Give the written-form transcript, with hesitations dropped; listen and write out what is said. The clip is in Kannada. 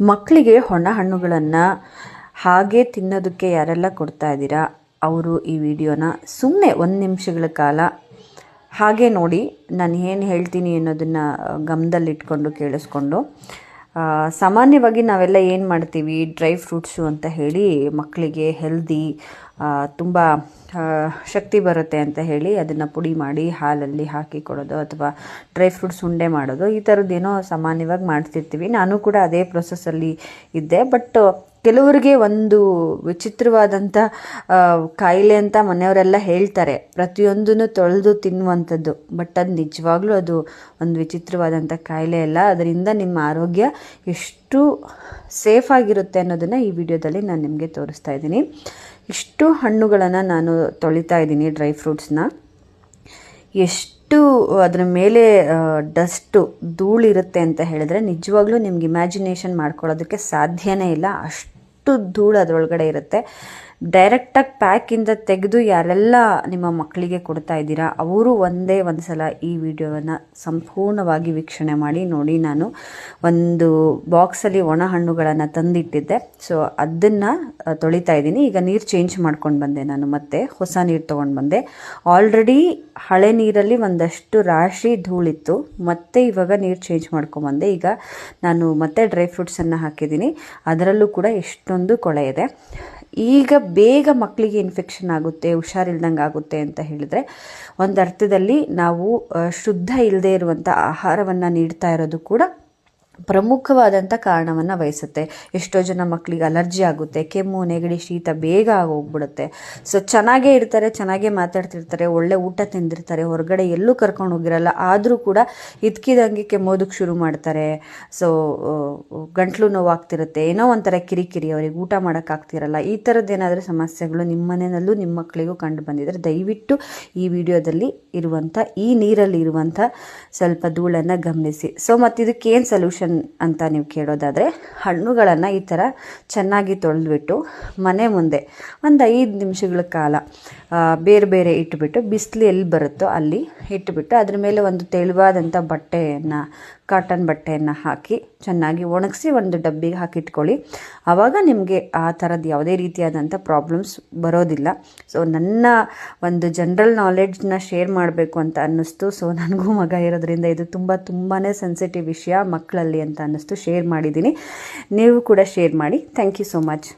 ಮಕ್ಕಳಿಗೆ ಹಣ್ಣುಗಳನ್ನು ಹಾಗೆ ತಿನ್ನೋದಕ್ಕೆ ಯಾರೆಲ್ಲ ಕೊಡ್ತಾ ಇದ್ದೀರಾ ಅವರು ಈ ವಿಡಿಯೋನ ಸುಮ್ಮನೆ 1 ನಿಮಿಷಗಳ ಕಾಲ ಹಾಗೆ ನೋಡಿ. ನಾನು ಏನು ಹೇಳ್ತೀನಿ ಅನ್ನೋದನ್ನು ಗಮನದಲ್ಲಿಟ್ಕೊಂಡು ಕೇಳಿಸ್ಕೊಂಡು, ಸಾಮಾನ್ಯವಾಗಿ ನಾವೆಲ್ಲ ಏನು ಮಾಡ್ತೀವಿ, ಡ್ರೈ ಫ್ರೂಟ್ಸು ಅಂತ ಹೇಳಿ ಮಕ್ಕಳಿಗೆ ಹೆಲ್ದಿ ತುಂಬ ಶಕ್ತಿ ಬರುತ್ತೆ ಅಂತ ಹೇಳಿ ಅದನ್ನು ಪುಡಿ ಮಾಡಿ ಹಾಲಲ್ಲಿ ಹಾಕಿ ಕೊಡೋದು ಅಥವಾ ಡ್ರೈ ಫ್ರೂಟ್ಸ್ ಉಂಡೆ ಮಾಡೋದು, ಈ ಥರದ್ದೇನೋ ಸಾಮಾನ್ಯವಾಗಿ ಮಾಡ್ತಿರ್ತೀವಿ. ನಾನು ಕೂಡ ಅದೇ ಪ್ರೊಸೆಸ್ಸಲ್ಲಿ ಇದ್ದೆ. ಬಟ್ ಕೆಲವರಿಗೆ ಒಂದು ವಿಚಿತ್ರವಾದಂಥ ಕಾಯಿಲೆ ಅಂತ ಮನೆಯವರೆಲ್ಲ ಹೇಳ್ತಾರೆ, ಪ್ರತಿಯೊಂದನ್ನು ತೊಳೆದು ತಿನ್ನುವಂಥದ್ದು. ಬಟ್ ಅದು ನಿಜವಾಗ್ಲೂ ಅದು ಒಂದು ವಿಚಿತ್ರವಾದಂಥ ಕಾಯಿಲೆ ಅಲ್ಲ. ಅದರಿಂದ ನಿಮ್ಮ ಆರೋಗ್ಯ ಎಷ್ಟು ಸೇಫಾಗಿರುತ್ತೆ ಅನ್ನೋದನ್ನು ಈ ವಿಡಿಯೋದಲ್ಲಿ ನಾನು ನಿಮಗೆ ತೋರಿಸ್ತಾ ಇದ್ದೀನಿ. ಇಷ್ಟು ಹಣ್ಣುಗಳನ್ನು ನಾನು ತೊಳಿತಾ ಇದ್ದೀನಿ, ಡ್ರೈ ಫ್ರೂಟ್ಸ್ನ. ಎಷ್ಟು ಅದರ ಮೇಲೆ ಡಸ್ಟು ಧೂಳಿರುತ್ತೆ ಅಂತ ಹೇಳಿದ್ರೆ ನಿಜವಾಗ್ಲೂ ನಿಮ್ಗೆ ಇಮ್ಯಾಜಿನೇಷನ್ ಮಾಡ್ಕೊಳ್ಳೋದಕ್ಕೆ ಸಾಧ್ಯನೇ ಇಲ್ಲ. ಅಷ್ಟು ಧೂಳು ಅದರೊಳಗಡೆ ಇರುತ್ತೆ. ಡೈರೆಕ್ಟಾಗಿ ಪ್ಯಾಕಿಂದ ತೆಗೆದು ಯಾರೆಲ್ಲ ನಿಮ್ಮ ಮಕ್ಕಳಿಗೆ ಕೊಡ್ತಾ ಇದ್ದೀರಾ ಅವರು ಒಂದೇ ಒಂದು ಸಲ ಈ ವಿಡಿಯೋವನ್ನು ಸಂಪೂರ್ಣವಾಗಿ ವೀಕ್ಷಣೆ ಮಾಡಿ ನೋಡಿ. ನಾನು ಒಂದು ಬಾಕ್ಸಲ್ಲಿ ಒಣ ಹಣ್ಣುಗಳನ್ನು ತಂದಿಟ್ಟಿದ್ದೆ, ಸೊ ಅದನ್ನು ತೊಳಿತಾ ಇದ್ದೀನಿ. ಈಗ ನೀರು ಚೇಂಜ್ ಮಾಡ್ಕೊಂಡು ಬಂದೆ, ನಾನು ಮತ್ತೆ ಹೊಸ ನೀರು ತೊಗೊಂಡು ಬಂದೆ. ಆಲ್ರೆಡಿ ಹಳೆ ನೀರಲ್ಲಿ ಒಂದಷ್ಟು ರಾಶಿ ಧೂಳಿತ್ತು, ಮತ್ತೆ ಇವಾಗ ನೀರು ಚೇಂಜ್ ಮಾಡ್ಕೊಂಬಂದೆ. ಈಗ ನಾನು ಮತ್ತೆ ಡ್ರೈ ಫ್ರೂಟ್ಸನ್ನು ಹಾಕಿದ್ದೀನಿ, ಅದರಲ್ಲೂ ಕೂಡ ಎಷ್ಟೊಂದು ಕೊಳೆ ಇದೆ. ಈಗ ಬೇಗ ಮಕ್ಕಳಿಗೆ ಇನ್ಫೆಕ್ಷನ್ ಆಗುತ್ತೆ, ಹುಷಾರಿಲ್ದಂಗೆ ಆಗುತ್ತೆ ಅಂತ ಹೇಳಿದರೆ ಒಂದು ಅರ್ಥದಲ್ಲಿ ನಾವು ಶುದ್ಧ ಇಲ್ಲದೆ ಇರುವಂಥ ಆಹಾರವನ್ನು ನೀಡ್ತಾ ಇರೋದು ಕೂಡ ಪ್ರಮುಖವಾದಂಥ ಕಾರಣವನ್ನು ವಹಿಸುತ್ತೆ. ಎಷ್ಟೋ ಜನ ಮಕ್ಕಳಿಗೆ ಅಲರ್ಜಿ ಆಗುತ್ತೆ, ಕೆಮ್ಮು, ನೆಗಡಿ, ಶೀತ ಬೇಗ ಆಗೋಗ್ಬಿಡುತ್ತೆ. ಸೊ ಚೆನ್ನಾಗೇ ಇರ್ತಾರೆ, ಚೆನ್ನಾಗೇ ಮಾತಾಡ್ತಿರ್ತಾರೆ, ಒಳ್ಳೆ ಊಟ ತಿಂದಿರ್ತಾರೆ, ಹೊರಗಡೆ ಎಲ್ಲೂ ಕರ್ಕೊಂಡು ಹೋಗಿರಲ್ಲ, ಆದರೂ ಕೂಡ ಇದ್ಕಿದಂಗೆ ಕೆಮ್ಮೋದಕ್ಕೆ ಶುರು ಮಾಡ್ತಾರೆ. ಸೊ ಗಂಟ್ಲು ನೋವಾಗ್ತಿರುತ್ತೆ, ಏನೋ ಒಂಥರ ಕಿರಿಕಿರಿ, ಅವ್ರಿಗೆ ಊಟ ಮಾಡೋಕ್ಕಾಗ್ತಿರಲ್ಲ. ಈ ಥರದ್ದೇನಾದರೂ ಸಮಸ್ಯೆಗಳು ನಿಮ್ಮ ಮನೆಯಲ್ಲೂ ನಿಮ್ಮ ಮಕ್ಕಳಿಗೂ ಕಂಡು ಬಂದಿದ್ರೆ ದಯವಿಟ್ಟು ಈ ವಿಡಿಯೋದಲ್ಲಿ ಇರುವಂಥ ಈ ನೀರಲ್ಲಿ ಇರುವಂಥ ಸ್ವಲ್ಪ ಧೂಳನ್ನು ಗಮನಿಸಿ. ಸೊ ಮತ್ತು ಇದಕ್ಕೇನು ಸೊಲ್ಯೂಷನ್ ಅಂತ ನೀವು ಕೇಳೋದಾದರೆ, ಹಣ್ಣುಗಳನ್ನು ಈ ಥರ ಚೆನ್ನಾಗಿ ತೊಳೆದ್ಬಿಟ್ಟು ಮನೆ ಮುಂದೆ ಒಂದು 5 ನಿಮಿಷಗಳ ಕಾಲ ಬೇರೆ ಬೇರೆ ಇಟ್ಬಿಟ್ಟು, ಬಿಸಿಲು ಎಲ್ಲಿ ಬರುತ್ತೋ ಅಲ್ಲಿ ಇಟ್ಬಿಟ್ಟು ಅದ್ರ ಮೇಲೆ ಒಂದು ತೆಳುವಾದಂಥ ಬಟ್ಟೆಯನ್ನು, ಕಾಟನ್ ಬಟ್ಟೆಯನ್ನು ಹಾಕಿ ಚೆನ್ನಾಗಿ ಒಣಗಿಸಿ ಒಂದು ಡಬ್ಬಿಗೆ ಹಾಕಿಟ್ಕೊಳ್ಳಿ. ಆವಾಗ ನಿಮಗೆ ಆ ಥರದ್ದು ಯಾವುದೇ ರೀತಿಯಾದಂಥ ಪ್ರಾಬ್ಲಮ್ಸ್ ಬರೋದಿಲ್ಲ. ಸೊ ನನ್ನ ಒಂದು ಜನರಲ್ ನಾಲೆಡ್ಜ್ನ ಶೇರ್ ಮಾಡಬೇಕು ಅಂತ ಅನ್ನಿಸ್ತು. ಸೊ ನನಗೂ ಮಗ ಇರೋದ್ರಿಂದ ಇದು ತುಂಬಾ ಸೆನ್ಸಿಟಿವ್ ವಿಷಯ ಮಕ್ಕಳಲ್ಲಿ ಅಂತ ಅನ್ನಿಸ್ತು, ಶೇರ್ ಮಾಡಿದ್ದೀನಿ. ನೀವು ಕೂಡ ಶೇರ್ ಮಾಡಿ. Thank you so much.